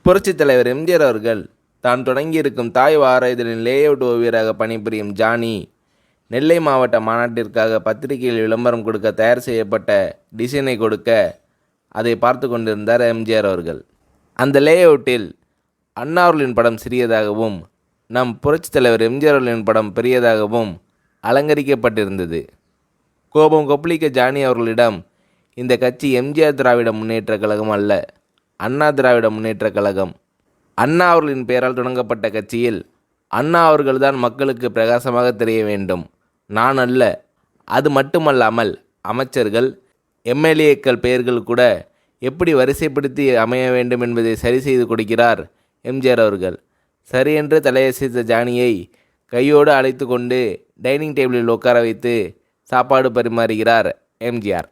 புரட்சித் தலைவர் எம்ஜிஆர் அவர்கள் தான் தொடங்கியிருக்கும் தாய் வார இதழின் லேஅவுட் ஓவியராக பணிபுரியும் ஜானி நெல்லை மாவட்ட மாநாட்டிற்காக பத்திரிகையில் விளம்பரம் கொடுக்க தயார் செய்யப்பட்ட டிசைனை கொடுக்க அதை பார்த்து கொண்டிருந்தார் எம்ஜிஆர் அவர்கள். அந்த லேஅவுட்டில் அண்ணா அவர்களின் படம் சிறியதாகவும் நம் புரட்சித் தலைவர் எம்ஜிஆர் அவர்களின் படம் பெரியதாகவும் அலங்கரிக்கப்பட்டிருந்தது. கோபம் கொப்பளிக்க ஜானி அவர்களிடம், இந்த கட்சி எம்ஜிஆர் திராவிட முன்னேற்ற கழகம் அல்ல, அண்ணா திராவிட முன்னேற்ற கழகம். அண்ணா அவர்களின் பெயரால் தொடங்கப்பட்ட கட்சியில் அண்ணா அவர்கள்தான் மக்களுக்கு பிரகாசமாக தெரிய வேண்டும், நான் அல்ல. அது மட்டுமல்லாமல் அமைச்சர்கள் எம்எல்ஏக்கள் பெயர்கள் கூட எப்படி வரிசைப்படுத்தி அமைய வேண்டும் என்பதை சரி செய்து கொடுக்கிறார் எம்ஜிஆர் அவர்கள். சரியென்று தலையசைத்த ஜானியை கையோடு அழைத்து கொண்டு டைனிங் டேபிளில் உட்கார வைத்து சாப்பாடு பரிமாறுகிறார் எம்ஜிஆர்.